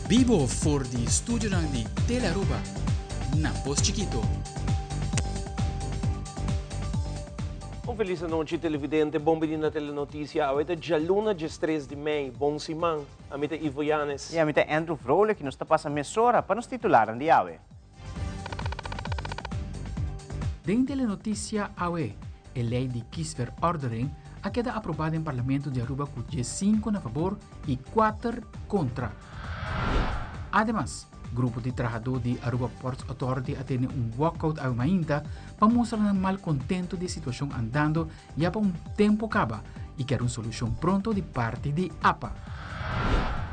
Vivo voor die studio ng di Telaruba, na Pos Chiquito. Un felice noite, televidente. Bom dia na telenotícia. Hoje é dia luna, dia 3 de maio. Bom simão. Amita Ivo Yanes. E amita Andrew Vrolijk, que nos está passando mesora para nos titularan de AWE. Den telenotícia AWE, a lei de kisverordening ha queda aprovada em Parlamento de Aruba com 5 a favor e 4 contra. Además, grupo de trabalhador de Aruba Ports Authority atende walkout a ainda para mostrar o malcontento de situação andando e para tempo acaba e quer solução pronto de parte de APA.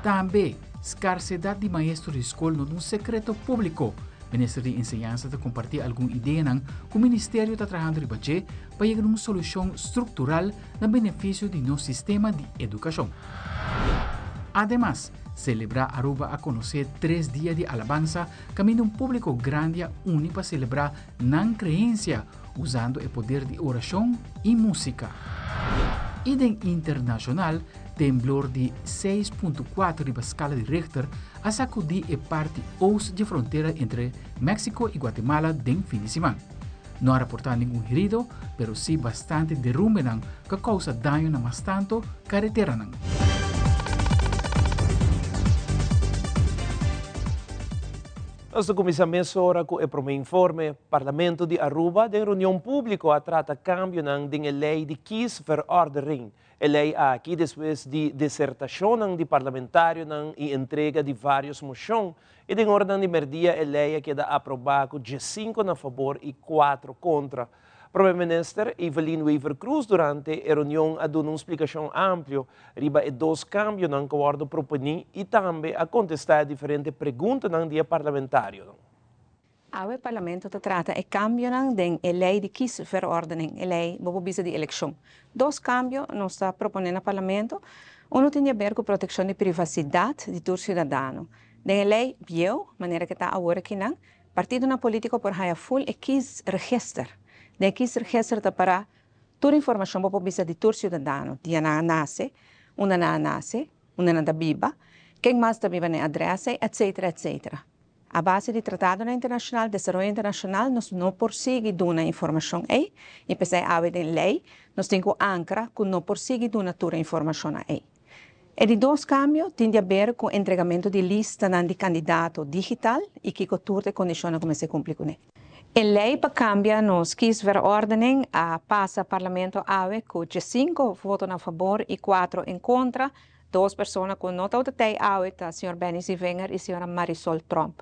Também, escassez de maestros de escola não é secreto público. O Ministério de Enseñanza está compartilhando alguma ideia que o Ministério está trabalhando para chegar a uma solução estrutural no benefício do nosso sistema de educação. Además, celebrar Aruba a conhecer 3 dias de alabanza, caminho público grande único para celebrar não crença, usando o poder de oração e música. E em internacional, temblor de 6.4 de escala de Richter a sacudir a parte oeste de fronteira entre México e Guatemala den fim de semana. Não há reportado nenhum herido, pero sim bastante derrumbe que causa dano na mais tanto carretera. Nós começamos agora com o primeiro informe. Parlamento de Aruba, da reunião pública, trata câmbio na lei de kisverordening. A lei aqui, depois de dissertação de parlamentário e entrega de vários moções, e de ordem de merdia, a lei que é aprovada com 5 a favor e 4 contra. O Primeiro-Ministro Evelyn Weaver Cruz, durante a reunião, deu uma explicação ampla riba e 2 cambios que o acordo propõe e também a contestar diferentes perguntas no dia parlamentário. O Parlamento trata de cambio na lei de kisverordening, a lei de eleição. 2 cambios nós está propondo no Parlamento. Um tem a ver com a proteção de privacidade de todo cidadão. Na lei, maneira que está agora aqui, partido político por haya full e kisregister. De kisregister para toda informação para de todo cidadão. Dia na nasce, uma na nasce, uma na viva, quem mais está viva na adresse, etc, etc. A base do Tratado Internacional de Desenvolvimento Internacional nós não persegue uma informação aí, e pese a haver lei, nós temos ancra que não persegue uma toda informação aí. E de 2 cambios tem a ver com o entregamento de lista de candidato digital e que todas as condições como se cumpre com ele. A lei para cambiar nos kisverordening passa ao Parlamento AWE com 5 votos a favor e 4 em contra. 2 pessoas que não estão até AWE, o Sr. Benny Zivenger e a Sra. Marisol Trump.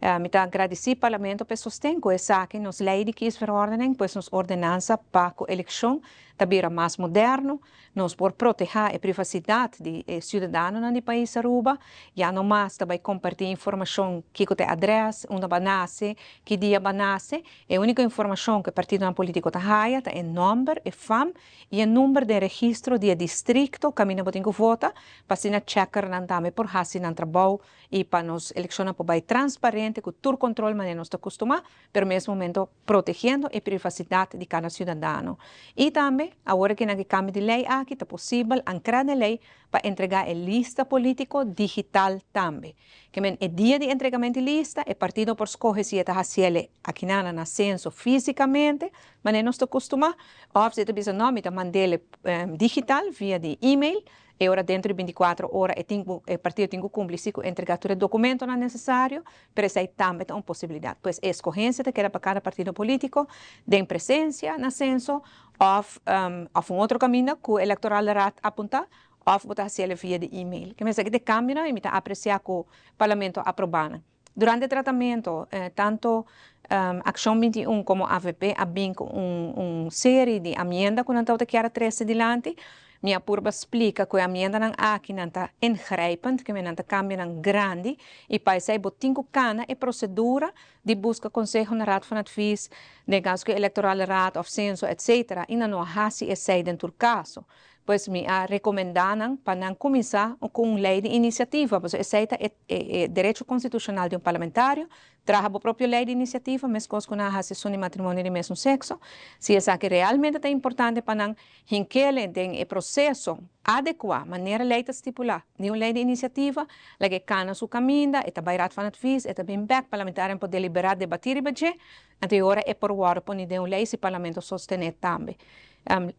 Me agradeci ao Parlamento por sustentar essa que nos lei de kisverordening, pois nos ordenança para a eleição também mais moderno, nos por proteger a privacidade de cidadãos no país Aruba, já não mais também compartilhar informação que tem adresse, onde vai nascer, que dia vai nascer, a única informação que o partido político tem é o nome, a fama e o número de registro de distrito que a gente vota, para se checar também por fazer um trabalho e para nos eleições para transparente, com todo o controle que nós estamos acostumados, mas ao mesmo momento protegendo a privacidade de cada cidadão. E também, agora que no cambio de lei aqui é possível ancrar a lei para entregar a lista política digital também. Que o dia de entregamento de lista, o partido por escolher se está fazendo aqui na censo fisicamente, mas nós estamos acostumados, ou se está nome da mandele digital via de e-mail, e ora dentro de 24 horas o partido tem que cumprir com entregar todo o documento necessário, para isso também é uma possibilidade. Pois a escolhência queda para cada partido político, de presença na censo, ou outro caminho que o eleitoral aponta, ou botar se via de e-mail. Que mesmo que de câmbio, e me apreciar que o parlamento aprovando. Durante o tratamento, tanto Ação 21 como AVP abriu uma série de emendas que não estão aqui 13 adiante. Minha purba explica que a emenda não aqui não está ingrijpend, que não está cambiando grande, e para isso botinho cana e procedura de busca conselho na raad van advies, de caso que eleitorale raad of censo, etc. E não há se esse dentro do caso. pues me recomendaram para começar com lei de iniciativa, pois aceita é direito constitucional de um parlamentário, traz a própria lei de iniciativa, mas com a sessão de matrimônio de mesmo sexo, se é que realmente é importante para que tem o processo adequado, maneira lei de estipular, de uma lei de iniciativa, lá que cana sua caminda, e também van het vis, e também back parlamentário para deliberar, debater e budget, até agora é por hora para de uma lei se o parlamento sostener também.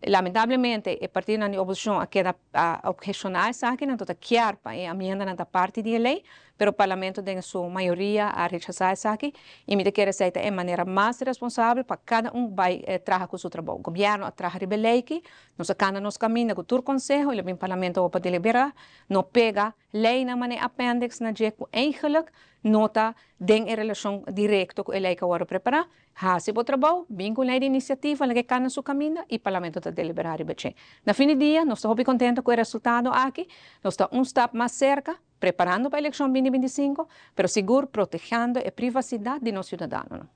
Lamentavelmente, o partido da oposição queda a questionar essa aqui, não está claro para a emenda na parte da lei, mas o parlamento tem sua maioria a rechazar essa aqui, e me quer aceitar de maneira mais responsável para cada vai trabalhar com o seu trabalho. O governo trabalha de lei aqui, nós cana nos caminha com o conselho, e o parlamento para deliberar, não pega lei na maneira appendix na jeito eigenlijk nota tem relação direta com a lei que agora preparar, se o trabalho, bem com a lei de iniciativa, que cana no caminho, e o parlamento está deliberar e bater. Na fim do dia, nós estamos contentes com o resultado aqui, nós estamos step mais cerca, preparando para a eleição 2025, mas seguro protegendo a privacidade de nossos cidadãos.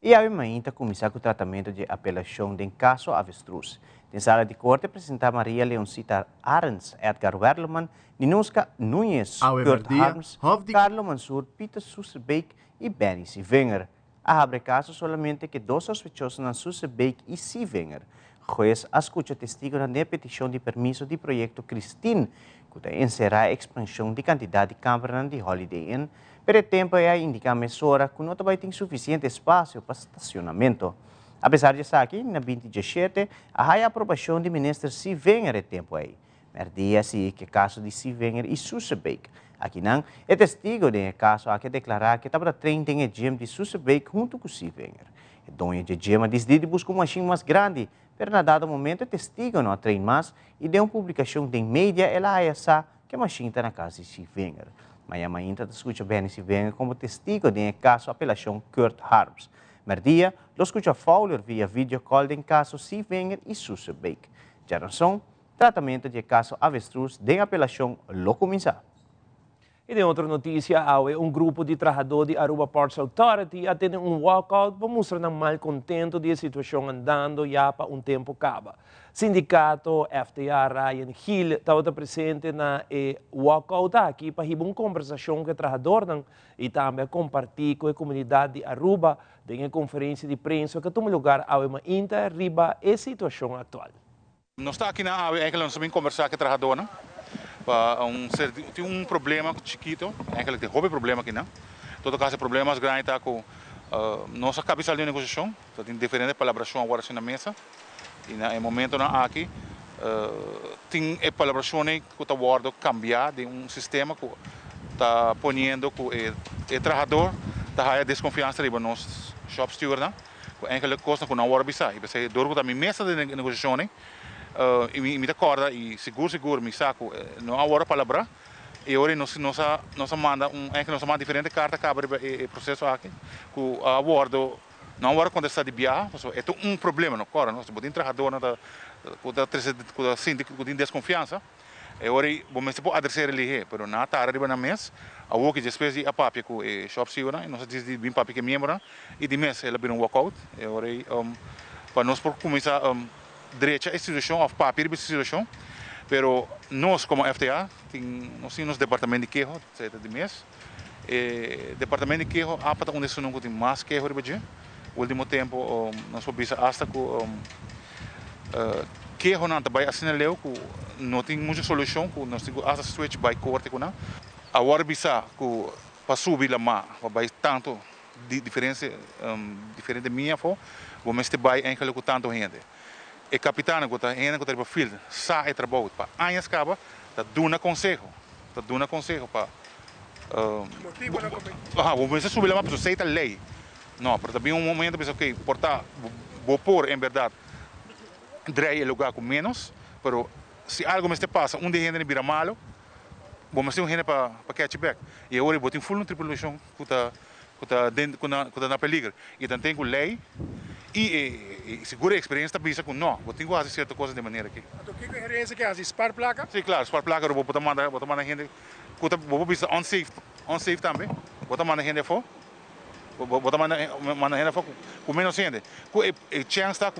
E a ainda começar com o tratamento de apelação do caso Avestruz. Na sala de corte, apresentar Maria Leoncita Arens, Edgar Werleman, Ninuska Nunes, Kurt Harms, Carlo Mansur, Peter Sussebeek e Benny Sivenger. Abre caso solamente que 2 sospechosos na Sussebeek e Sivenger. Juez escuta testigo na petição de permisso de projeto Christine, que encerra a expansão de quantidade de câmaras de Holiday Inn, pero o tempo é indicar mesura que não vai ter suficiente espaço para estacionamento. Apesar de estar aqui, na 2017, há a aprovação do ministro Sivenger o tempo aí. Mas dia-se que caso de Sivenger e Sussebeek. Aqui não, é testigo de caso a que declarar que estava trem em gym de Sussebeek junto com Sivenger. O dono de gym decidiu buscar uma machine mais grande, mas na dado momento é testigo não treina mais e deu uma publicação de mídia ela acha que a machine está na casa de Sivenger. Mas a mãe escuta bem Sivenger como testigo de caso apelação Kurt Harms. Mas dia, lo escuta Fowler via video call em caso Sivenger e Sussebeek. Já não são tratamento de caso Avestruz de apelação lo começar. E de outra notícia, um grupo de trabalhadores de Aruba Ports Authority atende walkout para mostrar um mal contento da situação andando já para tempo acaba. Sindicato FTA Ryan Hill estava presente na walkout aqui para uma conversação com o trabalhador e também compartilhar com a comunidade de Aruba em uma conferência de imprensa que toma lugar ao Inter riba a situação atual. Nós estamos aqui na AWE, nós vamos conversar com o trabalhador, tem um problema chiquito, tem um problema aqui, não? Todo caso, problemas grandes está com nossa cabeça de negociação, tem diferentes palavras agora na mesa, e no momento aqui tem palavras que está guardando cambiar de sistema que está ponendo que o trabalhador está a desconfiança de nós shop steward, não? Enkele coisas que não hora bisa, e você dorme da minha mesa de negociação, e me acorda e seguro me saco não há hora palavra e hoje nós manda nós manda diferente carta que abre o processo aqui que a bordo não hora quando está de viagem é problema não corre nós podemos trabalhador na com síndico com desconfiança e hoje vamos se pode adressar ele mas na tarde na mês a o que depois de a papi com shop segura nós diz de bem papi que membro e de mês ele abre walkout e hoje para nós por começar direita instituição of papel de instituição, pero nós como FTA nós temos departamento de queijo de mês, departamento de queijo há para onde se não tem mais queijo de budget, último tempo nós vamos hasta com queijo não está bem assim leu que não tem muita solução que nós temos hasta switch by corte com não, agora bisa que para subir lá mais vai tanto diferente minha for, vamos ter bem enquanto com tanto gente. E capitão que está indo para o field sai trabalho para anos acaba está dando conselho para vamos subir lá para aceitar a lei não porque também momento pensa ok portar vou pôr em verdade dreie lugar com menos pero se algo me passa de gente vira malo vamos ter gente para catch back e agora vou ter full tripulação que está na peligro e então tem lei e segura a experiência também com não, vou ter que fazer certas coisas de maneira aqui. Então que experiência que é? Spar placa? Sim, claro, spar placa eu vou mandar gente, vou pensar on-safe também, vou mandar gente fora, vou mandar gente fora com menos gente, com chance está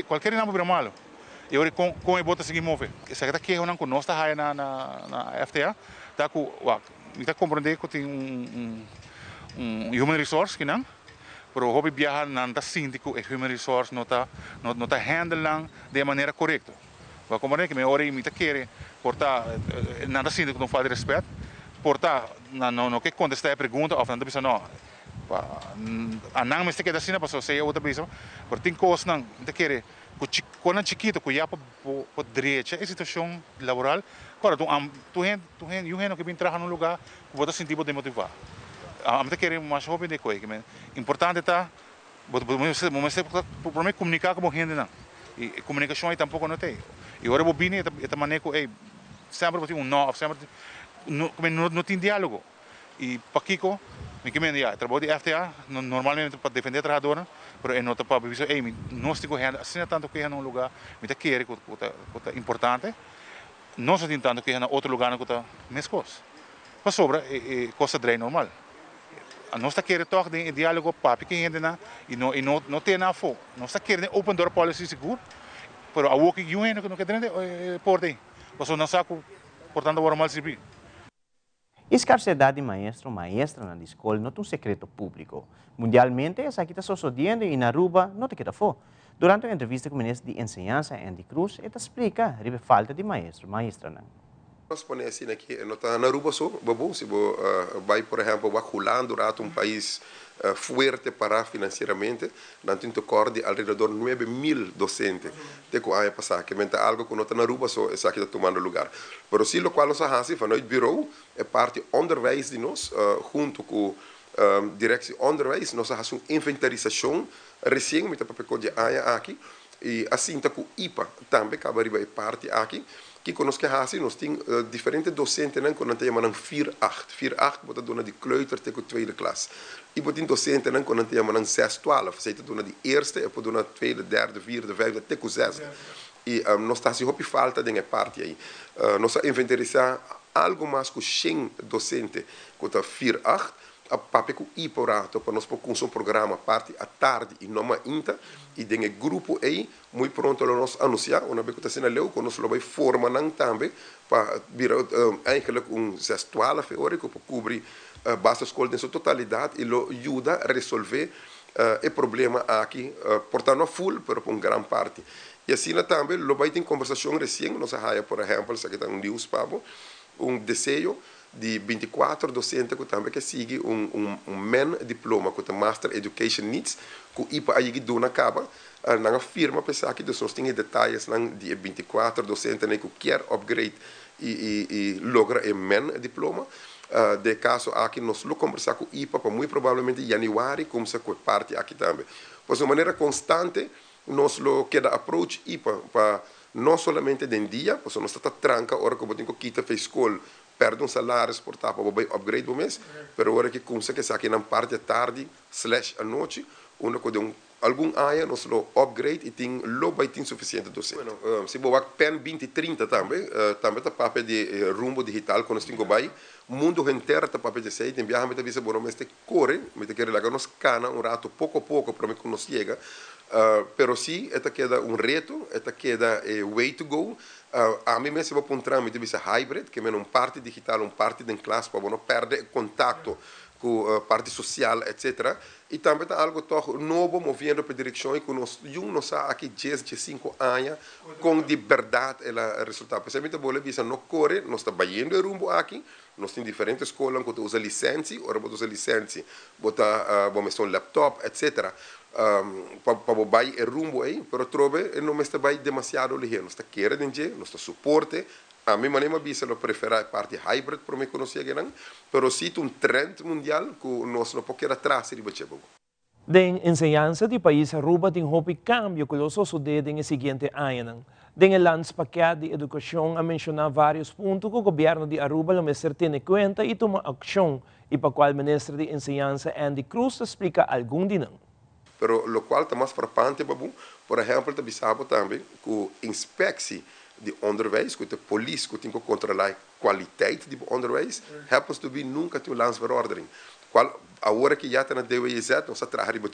qualquer nome vira malo, E agora com a bota seguir mover. Essa é que é uma coisa nossa aí na FTA, tá com, está compreender que tem human resource que não, para o hobby viajar não síndico e human resource não tá handle de maneira correta. Vai compreender que me hora e me tá querer portar não síndico não faz respeito, portar não que contestar a pergunta ou não bisa não. A não me está assim, para você outra vez, porque tem coisas não te querer quando chiquito que ia para direita a situação laboral, claro, tu que vem trabalhar num lugar que você sentir de motivar. A me querer mais jovem de coisa, que importante tá, você para mim comunicar com a gente não, e comunicação aí tampouco não tem. E agora vou vir esta maneira que sempre tem não, sempre não tem diálogo. E para Kiko me que me trabalho de FTA normalmente para defender a trabalhadora, mas não para dizer nós temos que assim tanto que num lugar me te querer que é importante, nós temos tanto que em outro lugar que é mesma coisa. Para sobra coisa de normal. Nós está querendo tocar de diálogo papi que ainda não e não tem nada fogo. Nós está querendo open door policy seguro, mas a working union não quer dentro por aí. Porque não sabe portanto agora mal servir. Escassez de maestra na escola não é um segredo público. Mundialmente, essa aqui está sucedendo e na Aruba não te queda fora. Durante uma entrevista com o ministro de Enseñanza, Andy Cruz, ele explica a falta de maestra. Nós podemos assim aqui, na Aruba só, se vai, por exemplo, Holanda, um país fuerte para financeiramente, não tem de alrededor de 9.000 docentes. Tem que passar, que é algo que não na Aruba só, essa aqui está tomando lugar. Mas sim, o qual nós fazemos, no bureau, é parte onderwijs de nós, junto com direção onderwijs, nós fazemos uma inventarização recém, met a papel de aqui, e assim tá com IPA também, que é parte aqui, que conosco nós temos diferentes docentes que nós temos 4-8. 4-8 bota dona de kleuter até com tweede klas. E bota docentes que nós temos 6-12, você dona de eerste, e dona tweede, derde, vierde, vijfde, até com 6. E nós estamos com falta de parte aí. Nós inventarizar algo mais que 100 docentes que está 4-8, a papel com IPA para nós pôr um programa parte à tarde e não ainda e tem um grupo aí muito pronto nós anunciar uma vez que está sendo leu que nós vai formar também para virar eigenlijk sextual teórico para cobrir base escola em sua totalidade e lo ajuda a resolver o problema aqui portanto full para uma grande parte e assim também lo vai ter conversação recente nós há por exemplo se aqui está news pabo desejo de 24 docentes que também que sigue men diploma que tem Master Education Needs que IPA aí que dona acaba na firma pensar que nós temos detalhes de 24 docentes que quer upgrade e logra men diploma de caso aqui nós lo conversar com IPA para muito provavelmente januário começa com parte aqui também por de maneira constante nós lo queda approach IPA para não somente de dia porque nós está tranca hora que botem que quita fez escola perde salário para upgrade do mês, mas agora que começa que aqui na parte da tarde / à noite, onde que algum área nós lo upgrade e tem logo tem suficiente docente. Bueno, se boa PEN 2030 também tá papel de rumbo digital quando nós vai, mundo inteiro tá papel de sei, tem viajar meta visa bom mas te corre, meta querer lá nos cana rato pouco a pouco para que nos chega. Pero sim, esta queda reto, esta queda way to go. A mim mesmo vou para um visa hybrid, que é parte digital, parte de classe, para não perder contato com a parte social, etc. E também está algo novo, movendo para a direção e que nós aqui 10-5 anos, com de verdade o resultado. Principalmente a Bolívia não corre, nós está baiando o rumbo aqui, nós temos diferentes escolas que usam licença, ora usam licença, vamos um laptop, etc. Para vai o rumbo aí, pero trove não está vai demasiado ligeiro, nós está querendo nós está suporte, a mim maneira bisa lo prefere a parte hybrid para me conhecer que não, pero sim trend mundial que nós não podemos atrás de bachebo. Den enseñanza de país Aruba tem hopi cambio que lo sucede en el siguiente año. Den el landspaquete de educación a mencionar varios puntos que el gobierno de Aruba lo mejor tiene cuenta y toma acción, y para cual el ministro de Enseñanza Andy Cruz explica algún dinero. Pero lo cual está mais frappante, babu, por exemplo, está bisabo também que a inspecção de onderwijs, que a polícia que tem que controlar a qualidade de onderwijs, happens to be nunca tem landsverordening. Qual agora que já está na DWZ, nós trabalhamos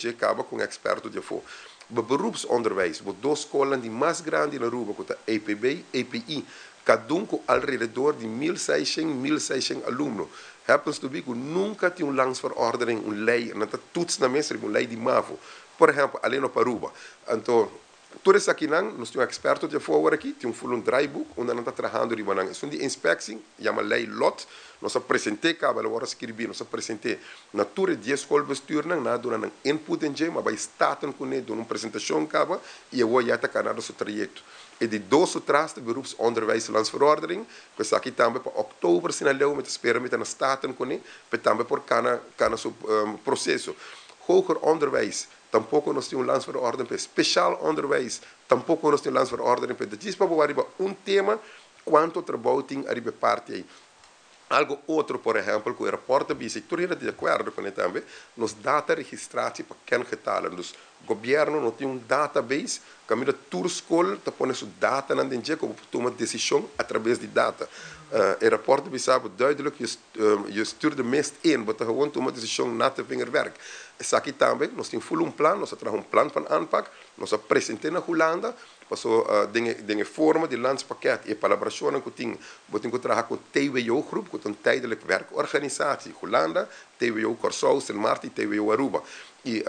com expertos de fora. O beroepsonderwijs, o 2 escolas de mais grandes na Aruba, que é EPB, EPI, cada um com alrededor de 1.600 alunos. Happens to be que nunca tem landsverordening, lei, não está tudo na mesa, lei de MAVO. Por exemplo, ali no Aruba. Então, tudo isso aqui, nós temos expertos de fora aqui, temos um dry book, onde nós estamos trabalhando de isso de inspeção, chama lei LOT, nós apresentamos, agora escrevi, nós apresentamos na tour de escola bestuur, nós damos input em mas vai estar com ele, damos uma apresentação, e eu vou já estar no nosso trajeto. E de 2 atrás, de beroepsonderwijs landsverordening, que está aqui também para outubro, se não leu, mas esperamos que nós estar com ele, para também por cada processo. Hoger onderwijs, tampouco nós temos landsverordening para speciaal onderwijs, tampouco nós temos landsverordening para isso para arriba tema quanto trabalho tem arriba parte aí. Algo outro, por exemplo, que o repórter disse, tu era de acordo com ele também, nos data registrados para quem getallen. Dus o governo não tem database, caminho da tour school, tá pondo sua data na dentro, como toma decisão através de data. O repórter disse, duidelijk, je stuurt de mest in, maar gewoon toma decisão na te vingerwerk. Isso aqui também, nós temos um plano, nós temos plan van aanpak, nós apresentamos na Holanda, passou dingen forma de landspakket e colaboração que tem, botem que trabalhar com TWO groep, com tijdelijk werkorganisatie, Holanda, TWO Corsou, Sint Maarten, TWO Aruba. E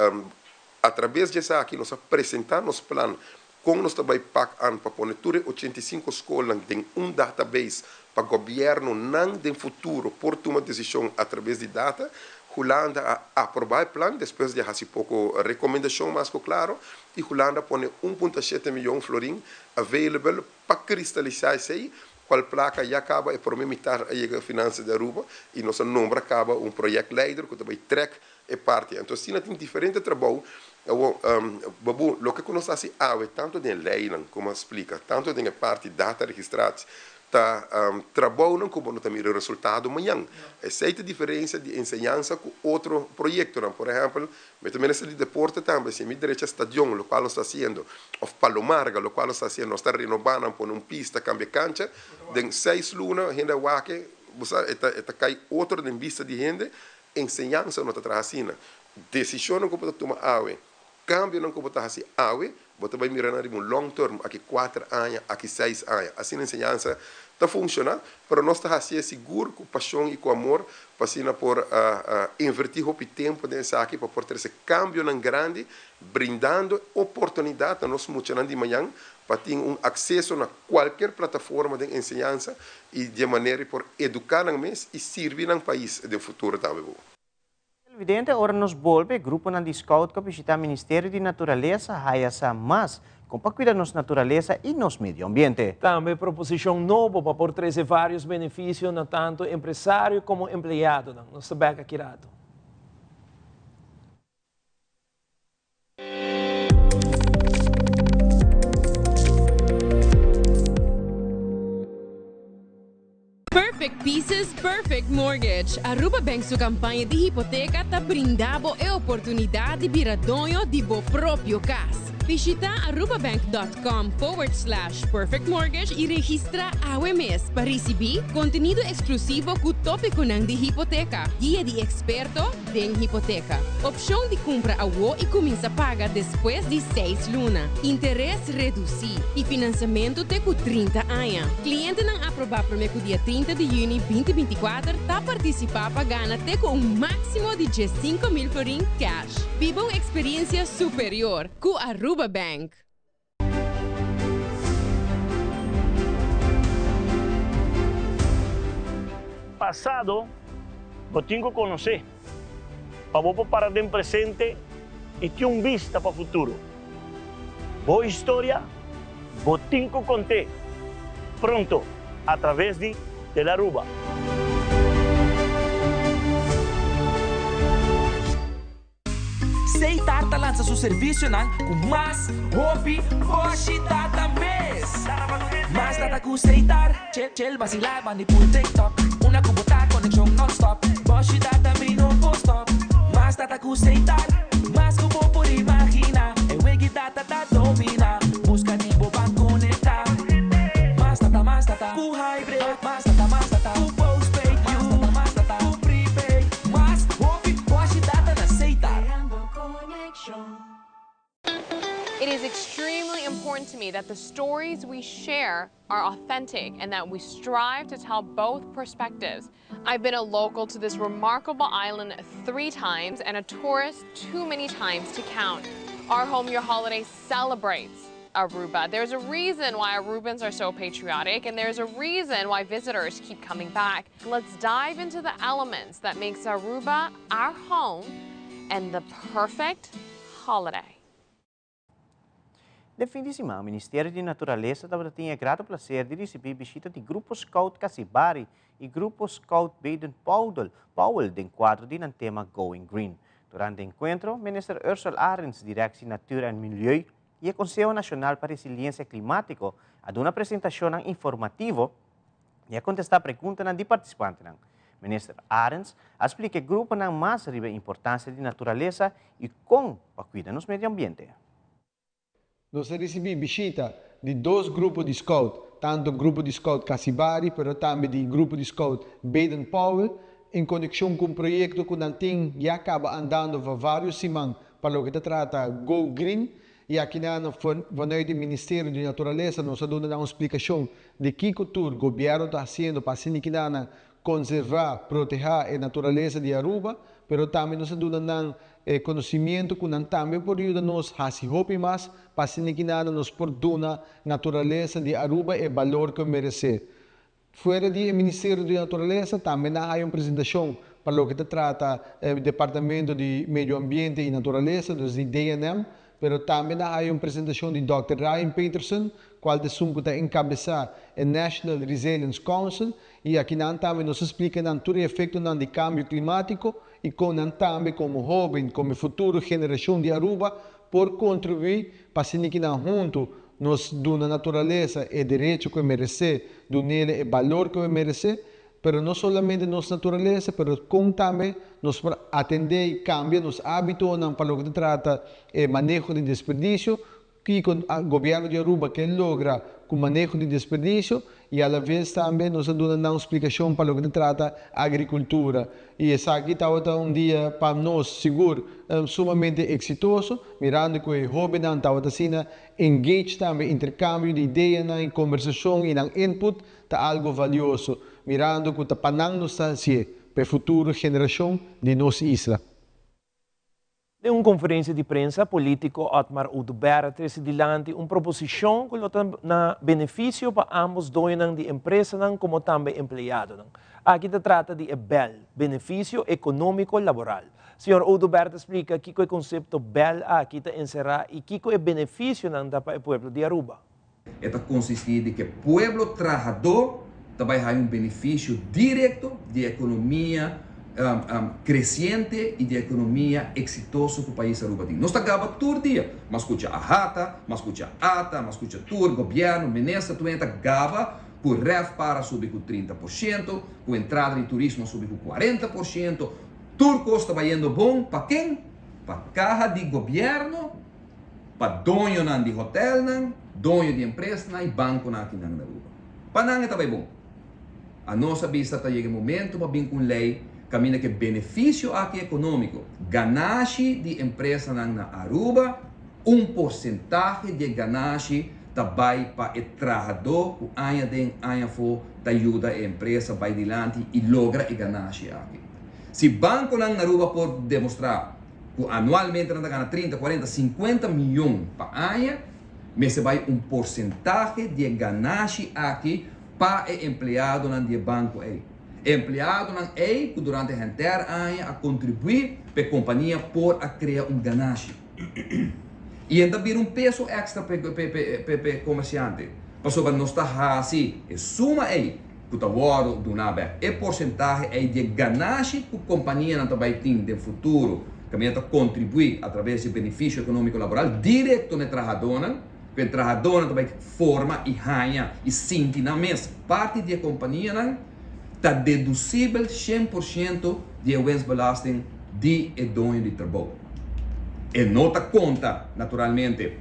através disso aqui nós apresentamos plano, como nós também pagamos para pôr 85 escolas em database para o governo não no futuro por tomar decisão através de data. Holanda aprovar o plano, depois de fazer pouco recomendação, mais claro, e Holanda põe 1,7 milhão florim available para cristalizar isso aí, qual placa já acaba e por metade a finança da Aruba, e nosso número acaba projeto líder que também track e parte. Então, se não tem diferente trabalho, babu, o que nós fazemos tanto de lei, como explica, tanto de parte data registrada, trabalho não como não tem o resultado amanhã. Essa é a diferença de ensinança com outro projeto. Por exemplo, o Ministério de Deporte também, se me direita estadião, o qual está fazendo, ou Palomarga, o qual está fazendo, está renovando por uma pista, cambia cancha, de 6 lunas, ainda wake, está cai outro de vista de gente, ensinança não está trazendo. Decisão não pode tomar água, cambio não pode fazer água, você vai mirar em long term, aqui 4 anos, aqui 6 anos. Assim a ensinança está funcionando, mas nós estamos assim seguro, com paixão e com amor, para por invertir o tempo dessa aqui, para ter esse cambio grande, brindando oportunidade a nós muitos de manhã, para ter acesso a qualquer plataforma de ensinança e de maneira por educar no mês e servir no país do futuro também. Evidente, ora nos volve, grupo na Scout que visita o Ministério de Natureza, haya mais, com para cuidar nossa natureza e nosso meio ambiente. Também proposição nova para por trazer vários benefícios, não tanto empresário como empregado, nossa beca Quirado. Perfect Pieces, Perfect Mortgage. Aruba Bank sua campanha de hipoteca está brindando a oportunidade de virar dono de seu próprio casa. Visita arubabank.com/perfectmortgage e registra AWMS para receber conteúdo exclusivo com o tópico de hipoteca, guia de experto em hipoteca, opção de compra a e começa a pagar depois de 6 lunas, interesse reduzido e financiamento até com 30 anos. Cliente não aprovar para o dia 30 de junho 2024 está participar para ganhar até com máximo de 15.000 florim cash. Viva uma experiência superior com Aruba Bank. Passado, eu tenho que conhecer, para vou parar de presente e ter vista para o futuro. Boa história, eu tenho que contar, pronto, através de Aruba. Seitar lança seu serviço com mais hobby, hoje data mês. Mais data com Seitar, chel vacilar, manipula TikTok. Uma cubota, conexão non-stop. Hoje data me não vou stop. Mais data com Seitar, mais que vou por imaginar. É o que data domina, busca de boa conectar. Mais data, com hybrid. Mais data, com postpaid, mais data, com prepaid. Mais hobby, hoje data. me that the stories we share are authentic and that we strive to tell both perspectives. I've been a local to this remarkable island 3 times and a tourist too many times to count. Our Home Your Holiday celebrates Aruba. There's a reason why Arubans are so patriotic, and there's a reason why visitors keep coming back. Let's dive into the elements that makes Aruba our home and the perfect holiday. De fim de semana, o Ministério de Natureza tinha grato prazer de receber visita de Grupo Scout Casibari e Grupo Scout Baden-Powell de enquadro de tema Going Green. Durante o encontro, minister Ursula Arens, Direção Natura e Milieu, e o Conselho Nacional para Resiliência Climática, a uma apresentação informativa e a contestar perguntas de participantes. Minister Arens explica que o grupo não mais riba a importância de natureza e como cuida do meio ambiente. Nós recebemos visita de 2 grupos de Scout, tanto o grupo de Scout Casibari, mas também do grupo de Scout Baden-Powell, em conexão com o projeto que já acaba andando há várias semanas para o que se trata Go Green. E aqui vanuit o Ministério de Natureza nós damos uma explicação de que o governo está fazendo para conservar, proteger a natureza de Aruba, mas também nós damos conhecimento que também pode ajudar-nos a se mais para nos produzir natureza de Aruba e o valor que merece. Fora do Ministério de Natureza também há uma apresentação para o que se trata do Departamento de Meio Ambiente e Natureza, do DNM, mas também há uma apresentação de Dr. Ryan Peterson, qual de está encabeçar o National Resilience Council, e aqui também nos explica todo o efeito do câmbio climático e também como jovem, como futura geração de Aruba, por contribuir para que junto nos dando natureza e direito que merece, do nele o valor que merece, mas não somente nossa natureza, mas como também nos atender e cambiar nos hábitos para o que trata o manejo de desperdício, que o governo de Aruba que logra com o manejo de desperdício e à vez também nos dando uma explicação para o que trata a agricultura. E essa aqui está dia para nós seguro, sumamente exitoso, mirando que o jovem está sendo engage também, intercâmbio de ideias, em conversação e em input, está algo valioso, mirando que está panando para a futura geração de nossa isla. Em uma conferência de prensa, político Otmar Udubert trouxe adiante uma proposição que tem benefício para ambos donos de empresa como também empregados. Aqui se trata de BEL, Benefício Econômico Laboral. Senhor Udubert explica que o conceito BEL aqui está encerrado e que é benefício para o povo de Aruba. Esta consiste de que o povo trabalhador também tem um benefício direto de economia crescente e de economia exitosa para o país Aruba. Nós estamos todo dia, mas escuta a rata, mas escuta a ata, mas escuta o governo, ministra, tu entra, gaba, com o REF para subir com 30%, com a entrada de turismo subir com 40%, tudo custa vai indo bom, para quem? Para a caja de governo, para dono de hotel, dono de empresa e banco aqui na Aruba. Para nós está bom. A nossa vista está chegando o momento para vir com lei caminha que benefício aqui econômico, ganagem de empresa na Aruba, porcentagem de ganagem também para o trabalhador, o ano for, ajuda a empresa vai adiante e logra a ganagem aqui. Se banco na Aruba pode demonstrar que anualmente não ganha 30, 40, 50 milhões para ano, mas vai porcentagem de ganagem aqui para o empregado no banco aí. Empregado não é que durante a inteira ano a contribuir para a companhia por a criar ganagem. E ainda vir peso extra para o comerciante. Passou para nós estar assim, e suma aí, que está agora do nada, e porcentagem é de ganagem que a companhia não vai ter no futuro, que a contribuir através de benefício econômico laboral direto no trabalhador, que o trabalhador também forma e ganha e sente na mesa. Parte da companhia está deduzível 100% de winstbelasting de dono de trabalho. E não está conta, naturalmente,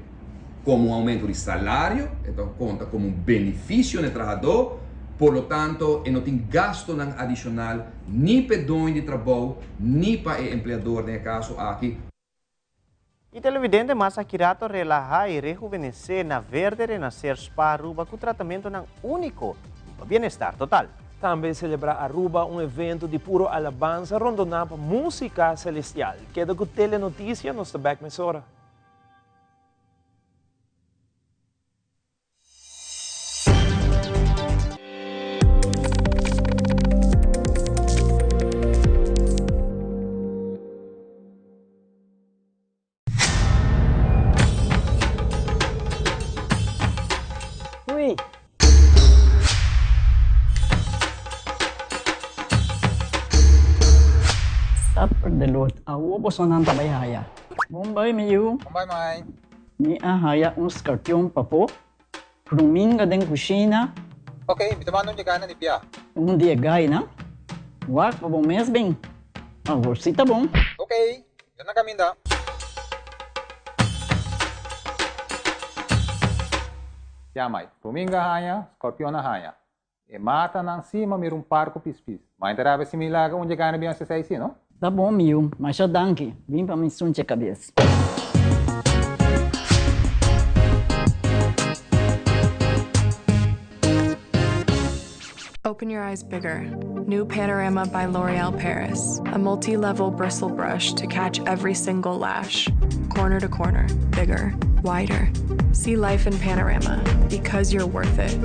como um aumento de salário, então conta como um benefício no trabalhador, por lo tanto, não tem gasto adicional nem para o dono de trabalho, nem para o empregador, nesse caso aqui. E televidente, mas Akirato relajar e rejuvenescer na Verde Renascer Spa Aruba com tratamento não único para bem-estar total. Também celebra Aruba evento de puro alabanza rondonapa música celestial. Queda com telenotícia nos back mesora. Delot, awo po sonan tabayhaya. Bombay miyu. Bombay mai. Ni ahaya uns cartyon papo. Pruminga den kusina. Okay, bitamano niya gana ni Pia. Dia gay na. Wak pa bong mes bing. Agorsita bong. Okay, yan na kami da. Yamay, Pruminga haya, Scorpion na haya. E mata nang cima mir parco pispis. Mas interava similar onde gana bem essa aí, não? Tá bom, Miu, mas já danke. Vim para me sunte a cabeça. Open your eyes bigger. New Panorama by L'Oreal Paris. A multi-level bristle brush to catch every single lash. Corner to corner, bigger, wider. See life in Panorama, because you're worth it.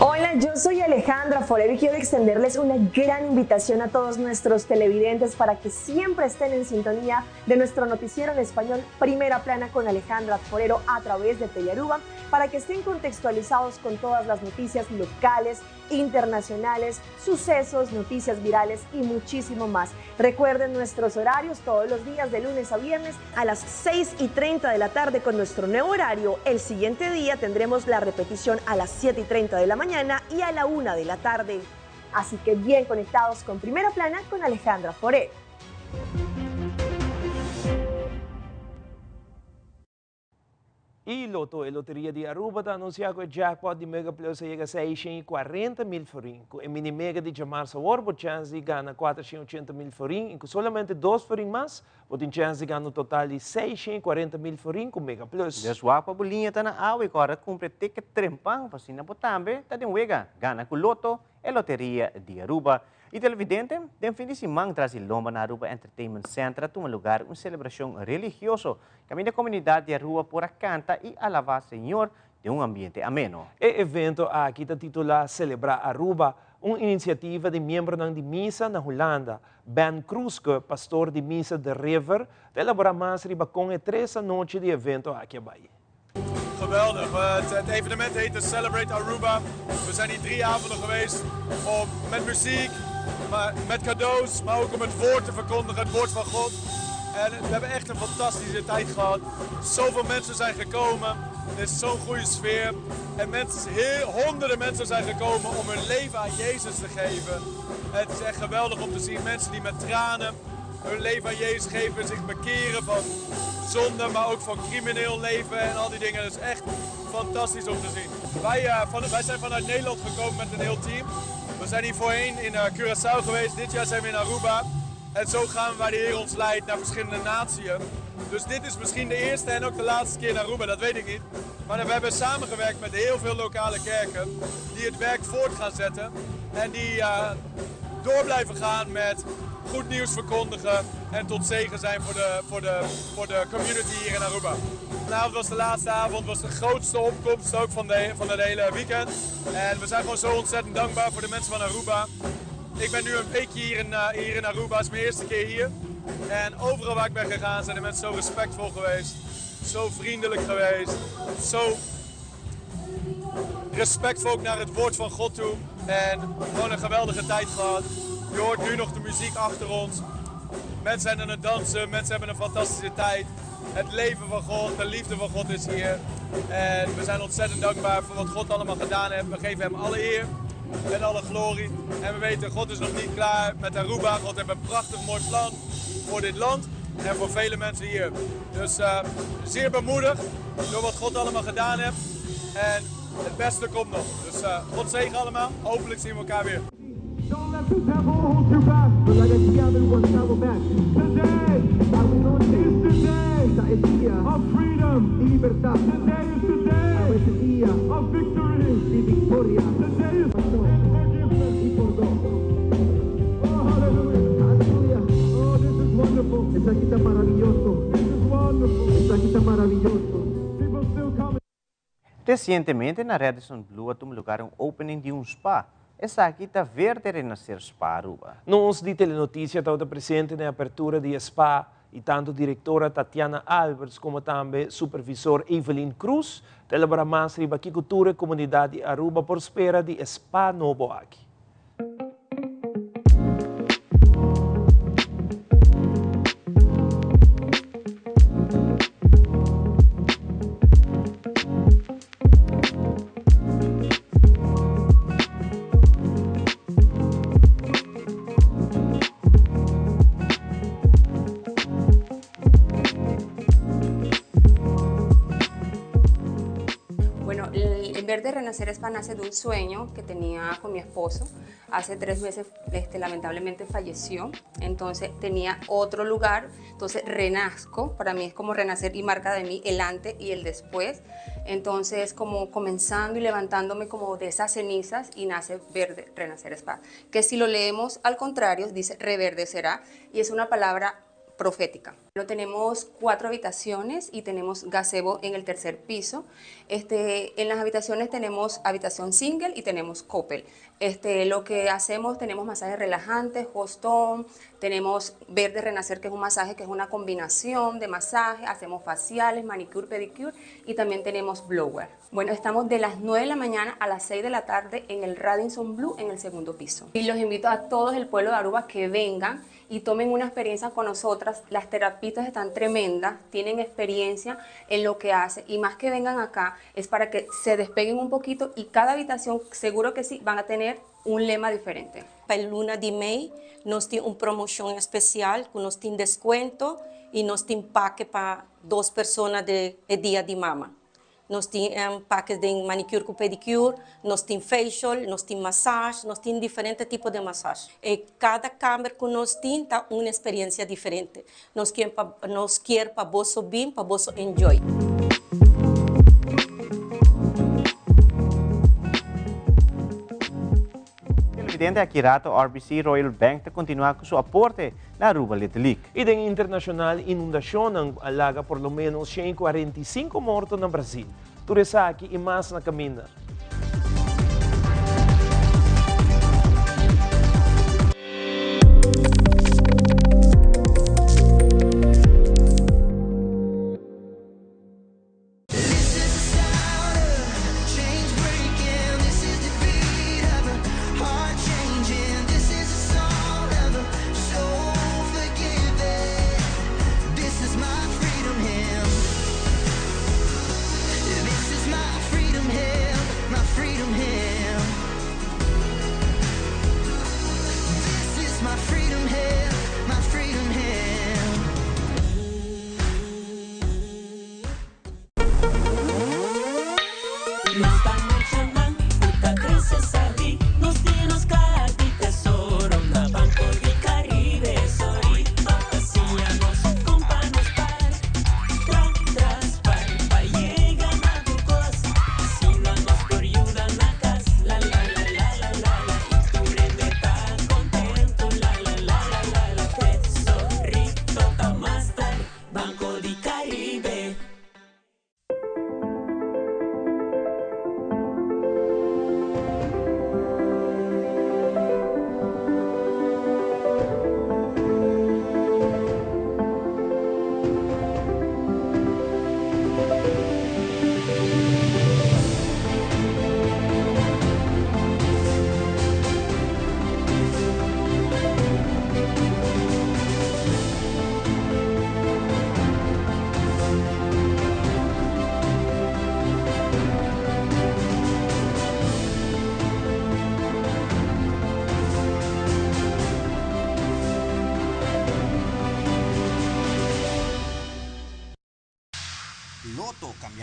Hola, yo soy Alejandra Forero y quiero extenderles una gran invitación a todos nuestros televidentes para que siempre estén en sintonía de nuestro noticiero en español Primera Plana con Alejandra Forero a través de Telearuba, para que estén contextualizados con todas las noticias locales, internacionales, sucesos, noticias virales y muchísimo más. Recuerden nuestros horarios todos los días de lunes a viernes a las 6:30 de la tarde con nuestro nuevo horario. El siguiente día tendremos la repetición a las 7:30 de la mañana y a la 1 de la tarde. Así que bien conectados con Primera Plana con Alejandra Forero. E Loto, a Loteria de Aruba está anunciando que o jackpot de Mega Plus chega a 640 mil forinhos. E Mini Mega de Jamarsa Warbo chance de ganhar 480 mil forinhos, e somente 2 forinhos mais, tem chance de ganhar um total de 640 mil forinhos com Mega Plus. Des wapa bolinha está na aula e agora cumpre ticket trempang, fascina po tambe, tá de wega, gana com Loto, a Loteria de Aruba. E televidente, den fim de semana traz o Lomba na Aruba Entertainment Center toma lugar uma celebração religiosa. Caminho da comunidade de Aruba por canta e alabar Senhor de ambiente ameno. O evento aqui está titulado Celebrar Aruba, uma iniciativa de membro de missa na Holanda. Ben Kruske, pastor de missa de River, de elaborar mais riba com a 3 noite de evento aqui a Bahia. Geweldig. Het evenement heet Celebrate Aruba. We zijn hier 3 avonden geweest met muziek, met cadeaus, maar ook om het woord te verkondigen, het woord van God. En we hebben echt een fantastische tijd gehad. Zoveel mensen zijn gekomen. Er is zo'n goede sfeer. En honderden mensen zijn gekomen om hun leven aan Jezus te geven. Het is echt geweldig om te zien mensen die met tranen hun leven aan Jezus geven, zich bekeren van zonde, maar ook van crimineel leven en al die dingen. Dat is echt fantastisch om te zien. Wij zijn vanuit Nederland gekomen met een heel team. We zijn hier voorheen in Curaçao geweest, dit jaar zijn we in Aruba. En zo gaan we waar de Heer ons leidt naar verschillende naties. Dus dit is misschien de eerste en ook de laatste keer in Aruba, dat weet ik niet. Maar we hebben samengewerkt met heel veel lokale kerken die het werk voort gaan zetten. En die door blijven gaan met goed nieuws verkondigen en tot zegen zijn voor de community hier in Aruba. Vanavond was de laatste avond, was de grootste opkomst ook van het hele weekend. En we zijn gewoon zo ontzettend dankbaar voor de mensen van Aruba. Ik ben nu een weekje hier in Aruba, het is mijn eerste keer hier. En overal waar ik ben gegaan zijn de mensen zo respectvol geweest, zo vriendelijk geweest, zo respectvol ook naar het woord van God toe. En gewoon een geweldige tijd gehad. Je hoort nu nog de muziek achter ons. Mensen zijn aan het dansen, mensen hebben een fantastische tijd. Het leven van God, de liefde van God is hier. En we zijn ontzettend dankbaar voor wat God allemaal gedaan heeft. We geven hem alle eer en alle glorie. En we weten, God is nog niet klaar met Aruba. God heeft een prachtig mooi plan voor dit land en voor vele mensen hier. Dus zeer bemoedigd door wat God allemaal gedaan heeft. En Het beste komt nog. Dus God zegen allemaal. Hopelijk zien we elkaar weer. Don't let the devil hold you back, but let us gather one travel back. Today, Babylon is today. Esta es día of freedom y libertad. Today is the day. Es el día of victory y victoria. Today is forgiveness y perdón. Oh, hallelujah. Hallelujah. Oh, this is wonderful. Esta aquí está maravilloso. This is wonderful. Esta aquí está maravilloso. People still coming. Recientemente, na Radisson Blu, tumulugar opening de spa. Essa aqui está verde renascer Spa Aruba. Nos di telenotícia está presente na apertura de Spa e tanto diretora Tatiana Alberts como também supervisor Evelyn Cruz celebra mais riba aqui cultura comunidade Aruba por espera de Spa novo aqui. Verde Renacer Spa nace de un sueño que tenía con mi esposo. Hace 3 meses lamentablemente falleció, entonces tenía otro lugar, entonces renazco, para mí es como renacer y marca de mí el antes y el después, entonces como comenzando y levantándome como de esas cenizas y nace Verde Renacer Spa, que si lo leemos al contrario dice reverdecerá y es una palabra profética. Tenemos 4 habitaciones y tenemos gazebo en el tercer piso. En las habitaciones tenemos habitación single y tenemos couple. Lo que hacemos, tenemos masajes relajantes, hostón, tenemos Verde Renacer, que es un masaje que es una combinación de masaje, hacemos faciales, manicure, pedicure y también tenemos blower. Bueno, estamos de las 9 de la mañana a las 6 de la tarde en el Radisson Blu en el segundo piso. Y los invito a todos el pueblo de Aruba que vengan y tomen una experiencia con nosotras. Las terapistas están tremendas, tienen experiencia en lo que hacen y más que vengan acá es para que se despeguen un poquito y cada habitación seguro que sí van a tener un lema diferente. Para el luna de May nos tiene una promoción especial, nos tiene descuento y nos tiene paque para 2 personas de día de mama. Nos tem paques de manicure com pedicure, nos tem facial, nos tem massagem, nos tem diferentes tipos de massagem. E cada câmera que nós tem está uma experiência diferente. Nós queremos para você bem, para você enjoy. Presidente Akirato RBC Royal Bank te continua com seu aporte na Aruba Little E da internacional inundação ang alaga por lo menos 145 mortos no Brasil. Turesa aqui e mais na caminha.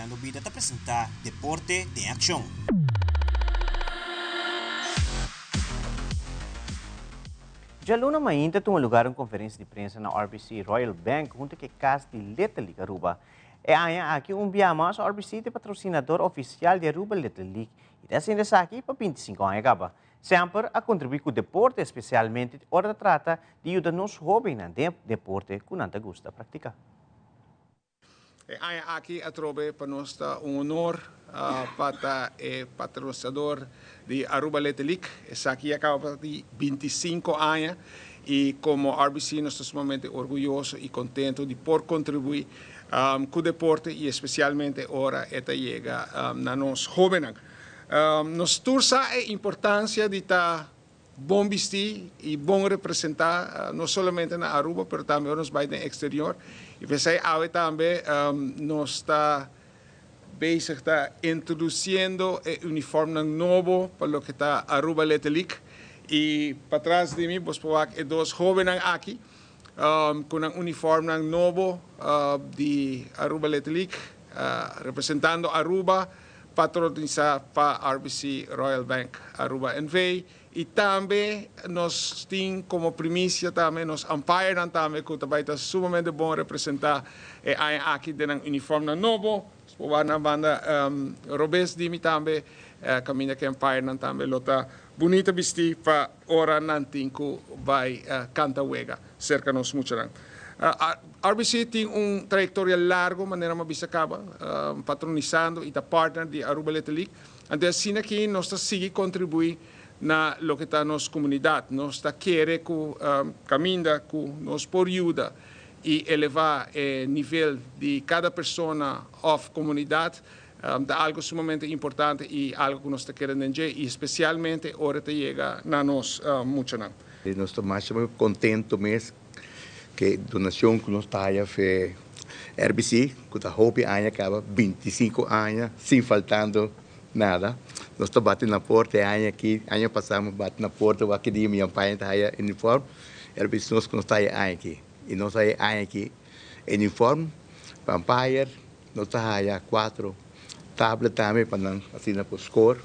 Fernando Bida te apresenta Deporte de Acción. Já luna mainda tuvo lugar uma conferência de prensa na RBC Royal Bank junto com CAS de Little League Aruba. E aqui mas a RBC é patrocinador oficial de Aruba Little League e dessa ainda aqui para 25 anos acaba. Sempre a contribuir com o deporte, especialmente hora trata de ajudar nos hobby na deporte que não gosta de praticar. Aqui a trobe para nós honor para o patrocinador de Aruba Little League. Essa aqui acaba de 25 anos e como RBC nós estamos sumamente orgulhosos e contentos de por contribuir com o deporte e especialmente agora esta chega na nos jovens. Nós tursa a importância de estar bom vestir e bom representar não somente na Aruba, mas também nos países exterior. E pensei também nós está bezig está introduzindo o uniforme novo para o que está Aruba Little League. E para trás de mim, vos puedo ver dois jovens aqui com um uniforme novo de Aruba Little League, representando Aruba, patrocinada para RBC Royal Bank Aruba NV. E também nós temos como primícia também nos umpire também que também está sumamente bom representar aqui de um uniforme novo. Na banda Robes de mim também caminha que umpire também lota bonita vestir para hora nantin que vai cantar wega cerca nos muito. RBC tem trajetória larga, maneira uma vista acaba patronizando e da partner de Aruba Little League. Então assim aqui nós seguimos contribuir na lo que está nossa comunidade, nós está querer que caminha, que nos por ajuda e elevar o nível de cada pessoa of comunidade, é algo sumamente importante e algo que nós está querendo dizer e especialmente agora te chega na nós muito não. Nós estamos mais contentos mesmo que a donação que nós está a fazer RBC, que está hobby acaba 25 anos sem faltando nada. Nós estamos batendo na porta, ano passado batendo na porta, aqui de minha pai está aí uniforme, RBC nós está aí aqui. E nós aí aqui uniforme, vampire, nós está aí 4 tablets também para não assinar por score.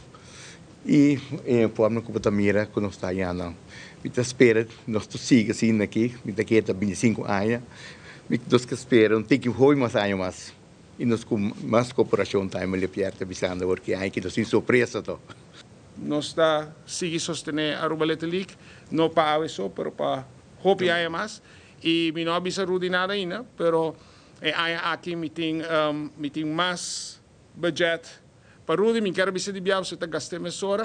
E uniforme que você mira que nós está aí não. Então espera, nós siga assim aqui, daqui está 25 anos. Nós esperamos, tem que ir mais anos mais. E nós com mais cooperação também lhe perto visando porque aqui nós sem surpresa to. Nós está seguir sostener a Aruba Little League, não para isso, mas para hobby aí mais. E me não avisa Rudy nada ainda, pero aqui me tem mais budget. Para Rudy me quero ver de biar se está gastando mais hora,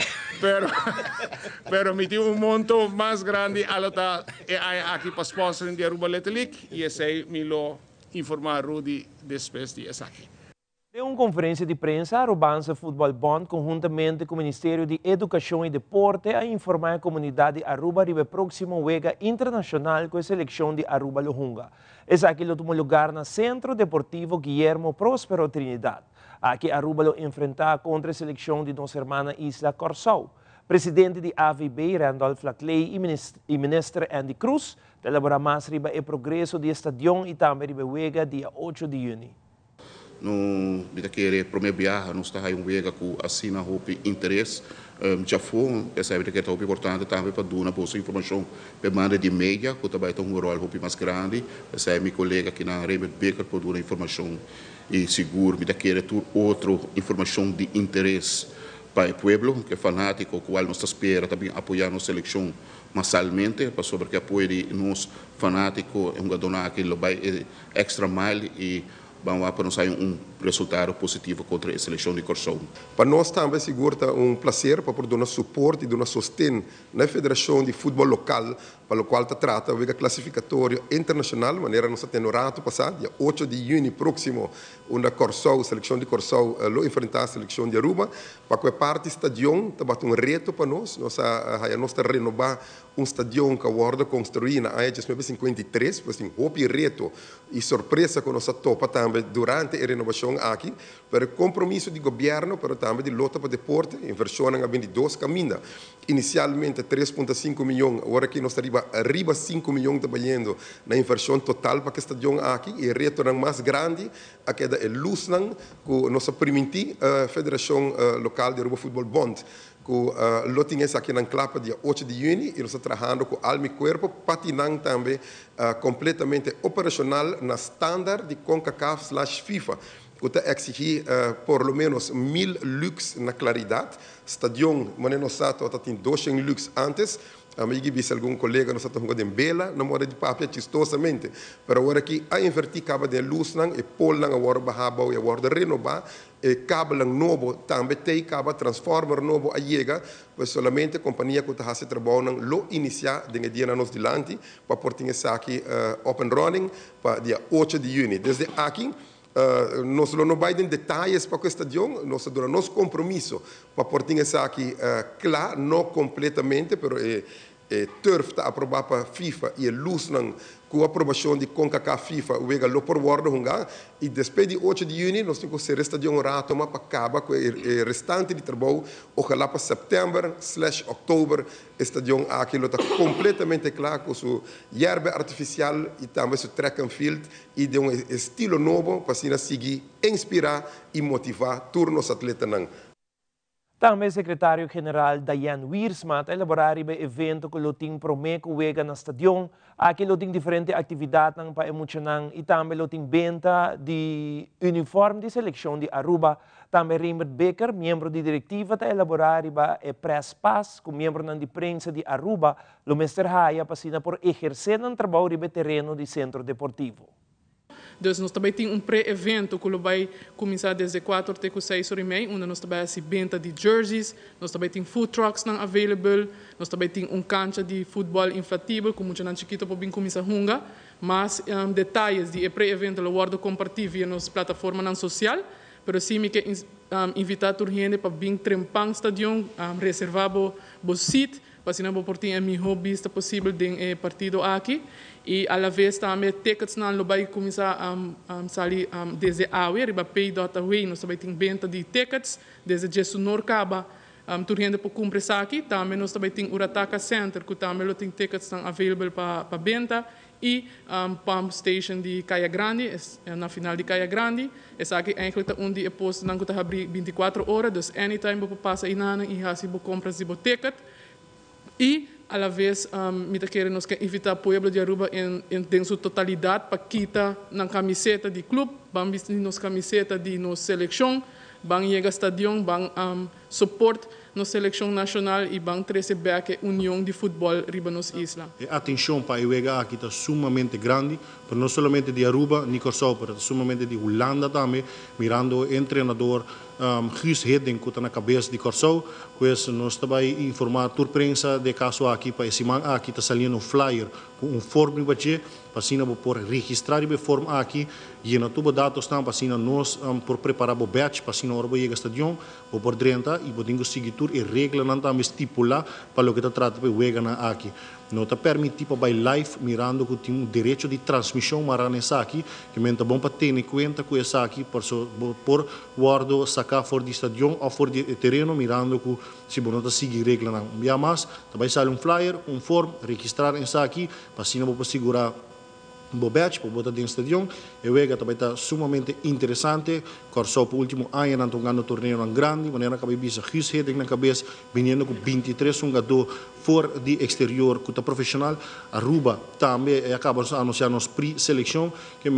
pero me tem monto mais grande aqui para sponsoring de Aruba Little League e esse me lo informar Rudy depois de essa aqui. Em uma conferência de prensa, a Arubanza Football Bond, conjuntamente com o Ministério de Educação e Deporte, a informar a comunidade de Aruba sobre o próximo Wega Internacional com a seleção de Aruba Lohunga. Esse aqui tomou lugar no Centro Deportivo Guillermo Próspero Trinidad. Aqui Aruba lo enfrentar contra a seleção de nossa irmã Isla Corsou. Presidente de AVB, Randolph Laclay, e ministro Andy Cruz, elaborar mais sobre o progresso do estadião e também sobre o Wega dia 8 de junho. No querer promover nós está aí Wega com assina roupa interesse já foi essa é que é importante também para dar uma boa informação para banda de mídia que também tem rol roupa mais grande essa é meu colega aqui na Raymond Baker para dar informação e seguro me querer ter outra informação de interesse para o povo que é fanático qual nós espera também apoiar nossa seleção massalmente para sobre que apoio de nós fanático é donar aquilo vai extra mile e vamos para nós resultado positivo contra a seleção de Corsou. Para nós também seguro prazer para poder dar suporte e dar sustento na Federação de Futebol Local, para o qual trata o classificatório internacional, de maneira nós temos rato passado, dia 8 de junho próximo, onde a seleção de Corsou lo enfrentar a seleção de Aruba, para que a parte do estadião também reto para nós renovar estadião que agora construído na AE 1953, pois tem reto e surpresa que nós topa também durante a renovação inversión aquí, pero el compromiso del gobierno, pero también de Lota para Deporte, inversión en de dos caminos. Inicialmente 3,5 millones, ahora que nos arriba 5 millones trabajando na inversión total para que el estadio aquí, y el retorno más grande a que el Lusnan, que nos permite Federación Local de Aruba Football Bond, que lo tienes aquí en Clapa dia 8 de junio y nos está trabajando con Almi Cuerpo, patinando también completamente operacional na estándar de CONCACAF/FIFA, que está exigir por lo menos 1000 lux na claridad. Stadion, maneno sato, tem 200 lux antes. Amigo, vi algum colega nos está jogando em Bela, na moda de papel chistosamente. Pero agora aqui a invertir cabo de luz não e pol não agora barraba e agora renovar e cabo novo também tem cabo transformer novo a chega, pois solamente a companhia que está fazendo trabalho não lo iniciar de dia nos dilante para portar essa aqui open running para dia 8 de junho. Desde aqui nós não vai em detalhes para o estadio, nós damos nosso compromisso para portar essa aqui claro, não completamente, pero turf está aprovado para FIFA e luz não com a aprovação de CONCACAF FIFA, o ega lo por guarda hunga e depois de 8 de junho nós temos que ser estadio rato para acabar com o restante de trabalho, ojalá para setembro/outubro estadio aqui está completamente claro com sua hierba artificial e também seu track and field e de estilo novo para seguir inspirar e motivar turnos atletas não. Também o secretário-geral Diane Wiersma elaborar o evento que loting promeco wega na stadion, aqui loting diferente atividade para emocionar e também loting venda de uniforme de seleção de Aruba. Também Raymond Becker, membro de diretiva, elaborar o press pass com membro de prensa de Aruba, o Mr. Haya, para por exercer um trabalho no terreno do centro deportivo. Dus nós também temos pré-evento que vai começar desde 4 até 6 horas e meia, onde nós também temos venda de jerseys, nós também temos food trucks available, nós também temos cancha de futebol inflatível, como muito chiquito para começar a jogar, mas detalhes de pré-evento lo guardo compartilhar via nossa plataforma social, pero sim me que invitar a gente para vir trempar stadion, reservar o seat, para se não portar a melhor vista possível do partido aqui. E, à la vez, também, tickets não vai começar a sair desde a hora, para pay.away, nós também temos venda de tickets, desde Jesus Norcaba, turhende para cumprir aqui, também nós também temos o Urataka Center, que também tem tickets available para venda, e pump station de Caia Grande, na final de Caia Grande, essa aqui é onde é posto, não está abrir 24 horas, então, anytime você passa e você compra o ticket, e a la vez, me queremos evitar o povo de Aruba em sua totalidade para quitar na camiseta de clube, vamos vestir nos camiseta de nossa seleção, vamos chegar ao estádio, vamos suporte nossa seleção nacional e vamos receber a União de Futebol riba nos isla. A atenção para o EGA aqui está sumamente grande, não somente de Aruba, nem Corsau, mas sumamente de Holanda também, mirando o treinador Guus Hedden, que está na cabeça de Corsau, pois nós também informar a prensa de caso aqui, para esse man aqui está saindo um flyer com forma de bater, para assim por registrar a forma aqui, e na tuba dados estão para assim nós por preparar o batch, para assim na hora chega ao estádio, por drenta e podemos seguir e regra não também estipular para o que está tratando de jogar aqui. Não está permitido para live mirando que tem direito de transmissão maranessa aqui, que é bom para ter em conta com essa aqui por guardo sacar fora do estádio ou fora do terreno mirando que se não está seguir regra não. Via mais, também sai um flyer, um form, registrar essa aqui, para assim não para segurar o batch para botar dentro do estádio. E o EGA também está sumamente interessante. Corsau, por último ano, não jogando torneio grande, maneira que a bisa Guus Hedden na cabeça, vindo com 23 jogadores fora de exterior, que está profissional. Aruba também acaba de anunciar nossa pré-seleção, que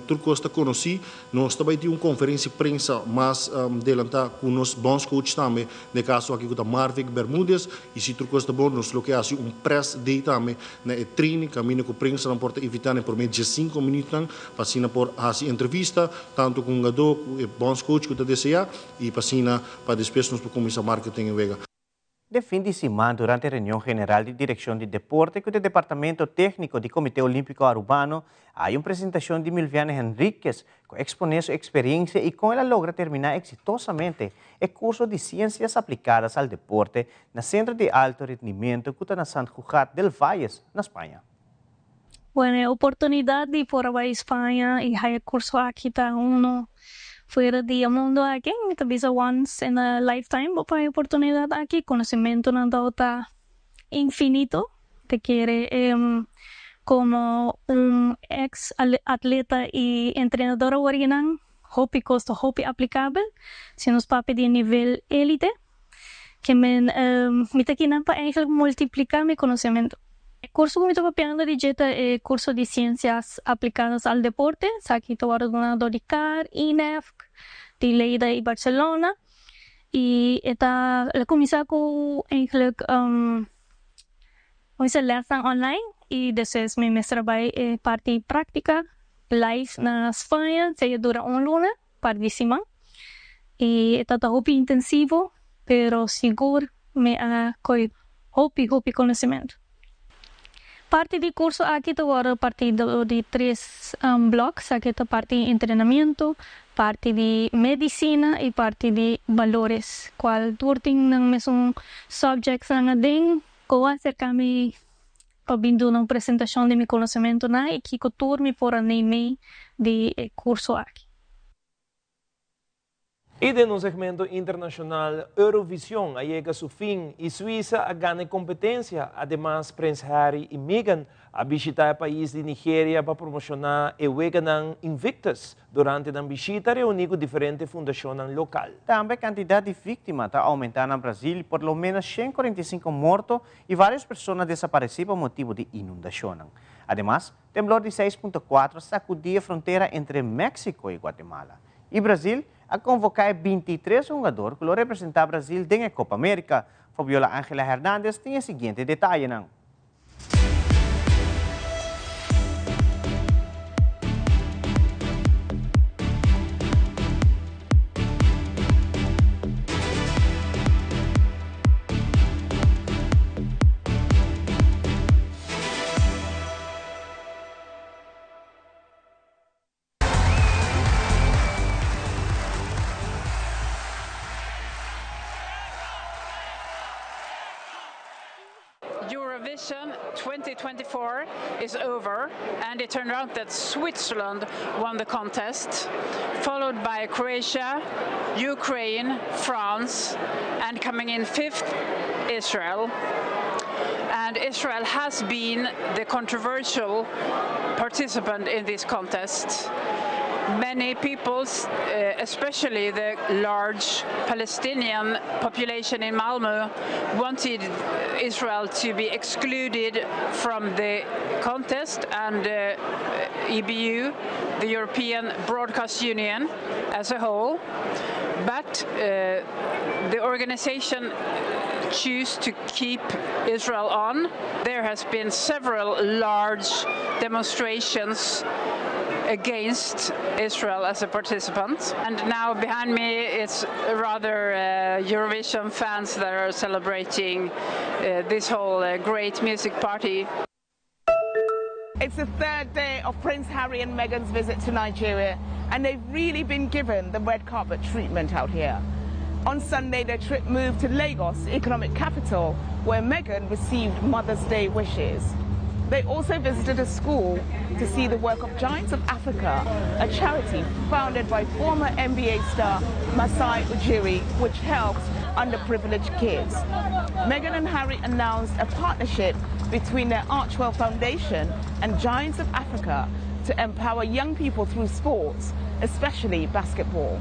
Turcos está conhecido. Nós também temos uma conferência de prensa mais adelantada com os bons coaches também, de caso aqui com Marvik Bermúdez, e se Turcos está bom, nós bloqueamos um press day também, na treino, caminho com a prensa, não pode evitar por meio de 5 minutos, para assim por fazer entrevista, tanto com o jogador, bons coaches que está desejar, e para depois nós começar a marketing em Vega. De fim de semana, durante a reunião geral de direção de deporte com o Departamento Técnico do Comitê Olímpico Arubano, há uma apresentação de Milviana Henriquez, que expõe sua experiência e com ela logra terminar exitosamente o curso de Ciências Aplicadas ao Deporte no Centro de Alto Rendimento que está na Sant Cugat del Valles, na Espanha. Bueno, oportunidade de ir para a Espanha e fazer curso aqui está fuera del mundo aquí, ito bisa once in a lifetime, hay oportunidad aquí, conocimiento ng está infinito, te quiere como un ex atleta y entrenador original, hopi costo, hopi aplicable, si nos papi de nivel élite, que me taquinan pa eigenlijk multiplicar mi conocimiento. El curso que me estoy papiando de jeta es curso de ciencias aplicadas al deporte, aquí estoy ordenado de CAR, INEF, de Leida y Barcelona, y esta la comienza con eigenlijk lessen online, y después mi maestra va a parte práctica, live na España, se dura un lunes, pardísima, y esta está hopi intensivo, pero seguro me ha hopi conocimiento. Parte del curso aquí te voy a partir de 3 bloques, aquí está parte de entrenamiento, parte de medicina y parte de valores, cual turting ng mesong subjects ng ading ko acercarme pabindo ng presentación de mi conocimiento na ikikoturmi por anime de curso aquí. Y de un segmento internacional, Eurovisión llega a su fin y Suiza gana competencia. Además, Prince Harry y Meghan a visitar el país de Nigeria para promocionar el Weganan Invictus durante la visita reunida con diferentes fundaciones locales. También la cantidad de víctimas está aumentando en Brasil, por lo menos 145 muertos y varias personas desaparecidas por motivo de inundación. Además, temblor de 6.4 sacudió la frontera entre México y Guatemala. Y Brasil a convocar 23 jogadores que lo representan Brasil en la Copa América. Fabiola Ángela Hernández tiene el siguiente detalle. Eurovision 2024 is over, and it turned out that Switzerland won the contest, followed by Croatia, Ukraine, France, and coming in 5th, Israel. And Israel has been the controversial participant in this contest. Many people, especially the large Palestinian population in Malmö, wanted Israel to be excluded from the contest, and EBU, the European Broadcast Union as a whole. But the organization choose to keep Israel on. There has been several large demonstrations against Israel as a participant. And now behind me it's rather Eurovision fans that are celebrating this whole great music party. It's the 3rd day of Prince Harry and Meghan's visit to Nigeria, and they've really been given the red carpet treatment out here. On Sunday, their trip moved to Lagos, the economic capital, where Meghan received Mother's Day wishes. They also visited a school to see the work of Giants of Africa, a charity founded by former NBA star Masai Ujiri, which helps underprivileged kids. Meghan and Harry announced a partnership between their Archwell Foundation and Giants of Africa to empower young people through sports, especially basketball.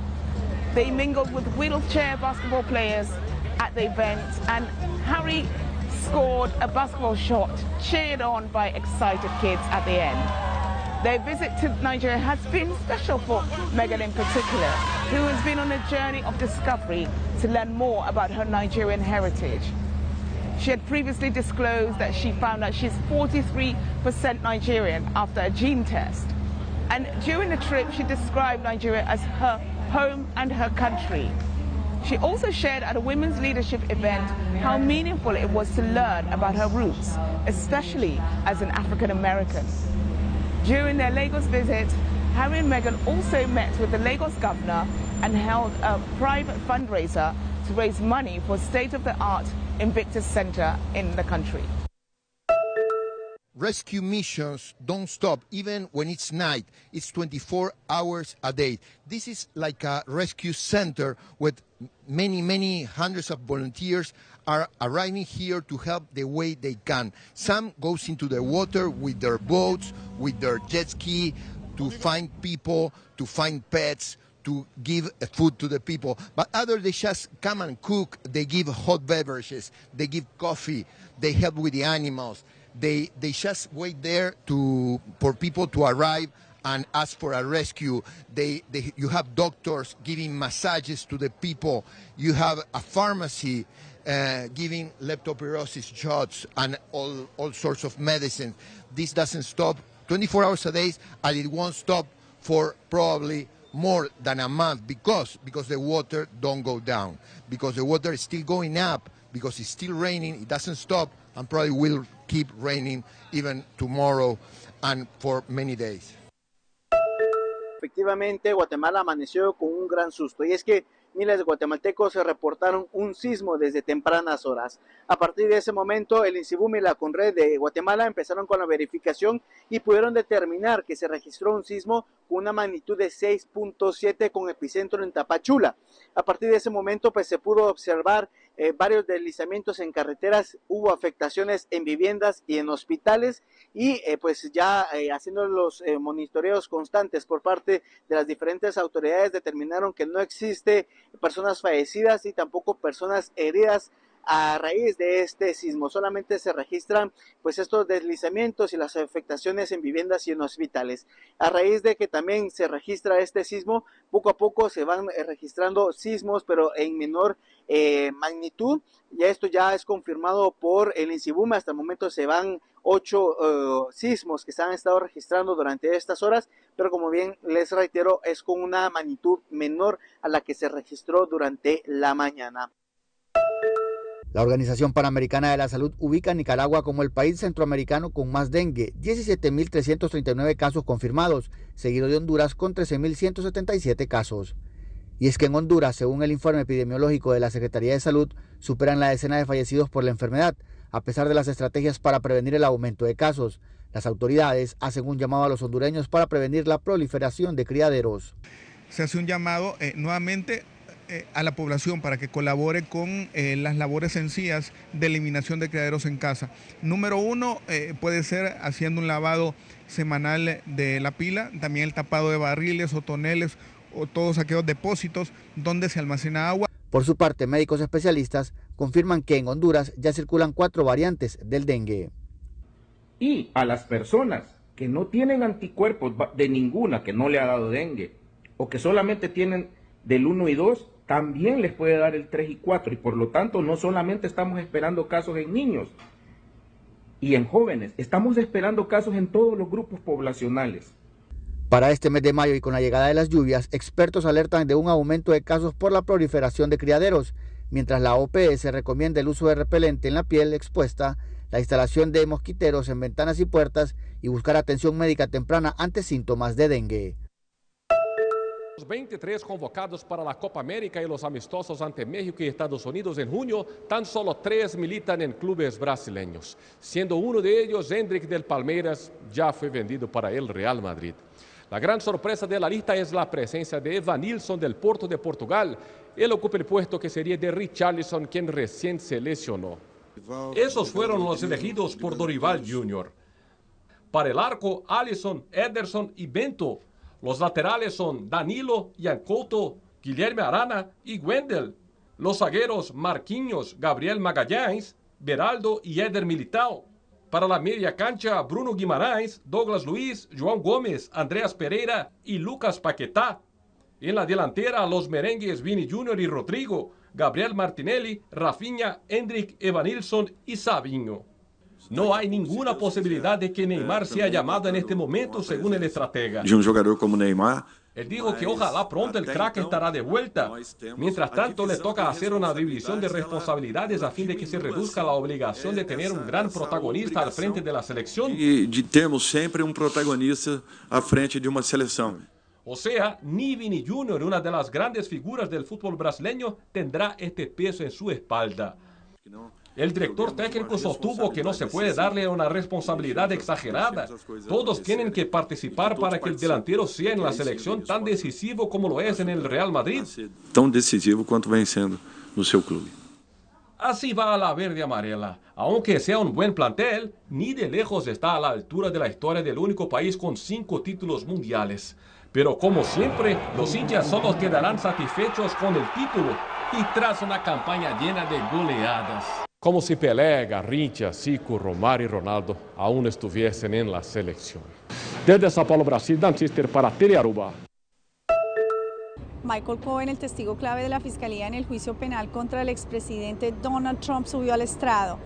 They mingled with wheelchair basketball players at the event, and Harry scored a basketball shot, cheered on by excited kids at the end. Their visit to Nigeria has been special for Meghan in particular, who has been on a journey of discovery to learn more about her Nigerian heritage. She had previously disclosed that she found out she's 43% Nigerian after a gene test. And during the trip, she described Nigeria as her home and her country. She also shared at a women's leadership event how meaningful it was to learn about her roots, especially as an African American. During their Lagos visit, Harry and Meghan also met with the Lagos governor and held a private fundraiser to raise money for state-of-the-art Invictus Center in the country. rescue missions don't stop, even when it's night. It's 24 hours a day. This is like a rescue center with many hundreds of volunteers are arriving here to help the way they can. Some goes into the water with their boats, with their jet ski, to find people, to find pets, to give food to the people. But others, they just come and cook. They give hot beverages. They give coffee. They help with the animals. They just wait there for people to arrive and ask for a rescue. You have doctors giving massages to the people. You have a pharmacy giving leptospirosis shots and all sorts of medicines. This doesn't stop 24 hours a day, and it won't stop for probably more than a month because the water don't go down, because the water is still going up, because it's still raining. It doesn't stop and probably will keep raining even tomorrow and for many days. Efectivamente, Guatemala amaneció con un gran susto, y es que miles de guatemaltecos se reportaron un sismo desde tempranas horas. A partir de ese momento, el INSIBUM y la CONRED de Guatemala empezaron con la verificación y pudieron determinar que se registró un sismo con una magnitud de 6.7 con epicentro en Tapachula. A partir de ese momento, pues se pudo observar varios deslizamientos en carreteras, hubo afectaciones en viviendas y en hospitales, y pues ya haciendo los monitoreos constantes por parte de las diferentes autoridades, determinaron que no existe personas fallecidas y tampoco personas heridas a raíz de este sismo. Solamente se registran pues estos deslizamientos y las afectaciones en viviendas y en hospitales. A raíz de que también se registra este sismo, poco a poco se van registrando sismos, pero en menor magnitud. Ya esto ya es confirmado por el INSIBUM. Hasta el momento se van 8 sismos que se han estado registrando durante estas horas, pero como bien les reitero, es con una magnitud menor a la que se registró durante la mañana. La Organización Panamericana de la Salud ubica a Nicaragua como el país centroamericano con más dengue, 17.339 casos confirmados, seguido de Honduras con 13.177 casos. Y es que en Honduras, según el informe epidemiológico de la Secretaría de Salud, superan la decena de fallecidos por la enfermedad, a pesar de las estrategias para prevenir el aumento de casos. Las autoridades hacen un llamado a los hondureños para prevenir la proliferación de criaderos. Se hace un llamado nuevamente a la población para que colabore con las labores sencillas de eliminación de criaderos en casa. Número 1 puede ser haciendo un lavado semanal de la pila, también el tapado de barriles o toneles o todos aquellos depósitos donde se almacena agua. Por su parte, médicos especialistas confirman que en Honduras ya circulan 4 variantes del dengue. Y a las personas que no tienen anticuerpos de ninguna, que no le ha dado dengue, o que solamente tienen del 1 y 2, también les puede dar el 3 y 4, y por lo tanto no solamente estamos esperando casos en niños y en jóvenes, estamos esperando casos en todos los grupos poblacionales. Para este mes de mayo y con la llegada de las lluvias, expertos alertan de un aumento de casos por la proliferación de criaderos, mientras la OPS recomienda el uso de repelente en la piel expuesta, la instalación de mosquiteros en ventanas y puertas y buscar atención médica temprana ante síntomas de dengue. Los 23 convocados para la Copa América y los amistosos ante México y Estados Unidos en junio, tan solo 3 militan en clubes brasileños, siendo uno de ellos Hendrick del Palmeiras, ya fue vendido para el Real Madrid. La gran sorpresa de la lista es la presencia de Evanilson del Porto de Portugal. Él ocupa el puesto que sería de Richarlison, quien recién se lesionó. Esos fueron los elegidos por Dorival Jr. Para el arco, Alisson, Ederson y Bento. Los laterales son Danilo, Ian Couto, Guilherme Arana y Wendel. Los zagueros Marquinhos, Gabriel Magalhães, Beraldo y Éder Militão. Para la media cancha, Bruno Guimarães, Douglas Luiz, João Gomes, Andreas Pereira y Lucas Paquetá. En la delantera, los merengues Vini Jr. y Rodrigo, Gabriel Martinelli, Rafinha, Hendrick, Evanilson y Savinho. No hay ninguna posibilidad de que Neymar sea llamado en este momento, según el estratega. De jogador como Neymar. Él dijo que ojalá pronto el crack estará de vuelta. Mientras tanto, le toca hacer una división de responsabilidades a fin de que se reduzca la obligación de tener un gran protagonista al frente de la selección. Y de termos siempre un protagonista al frente de una selección. O sea, ni Vini Jr., una de las grandes figuras del fútbol brasileño, tendrá este peso en su espalda. El director técnico sostuvo que no se puede darle una responsabilidad exagerada. Todos tienen que participar para que el delantero sea en la selección tan decisivo como lo es en el Real Madrid. Tão decisivo quanto vem sendo no seu clube. Así va la verde amarela. Aunque sea un buen plantel, ni de lejos está a la altura de la historia del único país con 5 títulos mundiales. Pero como siempre, los hinchas solo quedarán satisfechos con el título y tras una campaña llena de goleadas. Como si Pelé, Garrincha, Zico, Romário y Ronaldo aún estuviesen en la selección. Desde São Paulo, Brasil, Dan Cister para Telearuba. Michael Cohen, el testigo clave de la Fiscalía en el juicio penal contra el expresidente Donald Trump, subió al estrado.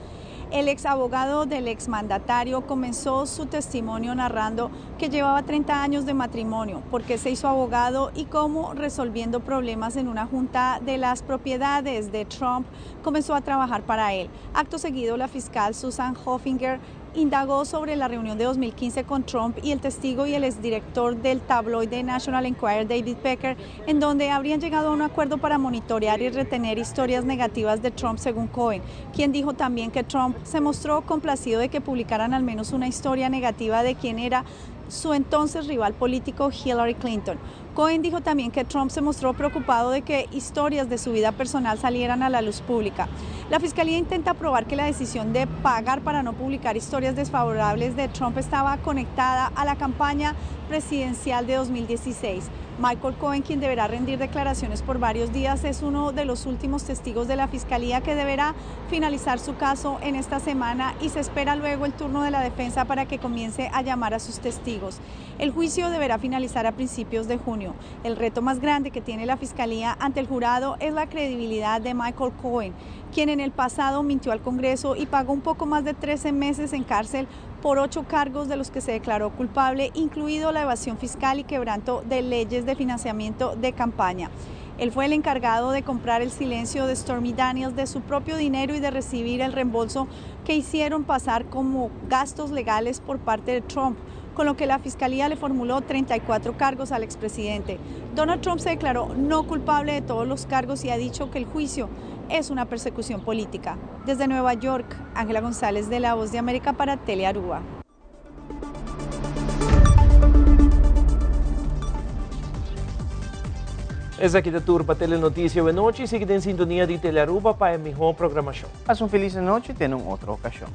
El ex abogado del exmandatario comenzó su testimonio narrando que llevaba 30 años de matrimonio, por qué se hizo abogado y cómo, resolviendo problemas en una junta de las propiedades de Trump, comenzó a trabajar para él. Acto seguido, la fiscal Susan Hoffinger indagó sobre la reunión de 2015 con Trump y el testigo y el exdirector del tabloide National Enquirer, David Pecker, en donde habrían llegado a un acuerdo para monitorear y retener historias negativas de Trump, según Cohen, quien dijo también que Trump se mostró complacido de que publicaran al menos una historia negativa de quien era su entonces rival político Hillary Clinton. Cohen dijo también que Trump se mostró preocupado de que historias de su vida personal salieran a la luz pública. La Fiscalía intenta probar que la decisión de pagar para no publicar historias desfavorables de Trump estaba conectada a la campaña presidencial de 2016. Michael Cohen, quien deberá rendir declaraciones por varios días, es uno de los últimos testigos de la Fiscalía que deberá finalizar su caso en esta semana y se espera luego el turno de la defensa para que comience a llamar a sus testigos. El juicio deberá finalizar a principios de junio. El reto más grande que tiene la Fiscalía ante el jurado es la credibilidad de Michael Cohen, quien en el pasado mintió al Congreso y pagó un poco más de 13 meses en cárcel por 8 cargos de los que se declaró culpable, incluido la evasión fiscal y quebranto de leyes de financiamiento de campaña. Él fue el encargado de comprar el silencio de Stormy Daniels de su propio dinero y de recibir el reembolso que hicieron pasar como gastos legales por parte de Trump, con lo que la Fiscalía le formuló 34 cargos al expresidente. Donald Trump se declaró no culpable de todos los cargos y ha dicho que el juicio es una persecución política. Desde Nueva York, Ángela González de La Voz de América para Telearuba. Essa aqui da Turpa Telenotícia de noite. Siga em sintonia de Telearuba para a melhor programação. Haz un feliz noche y ten otra ocasión.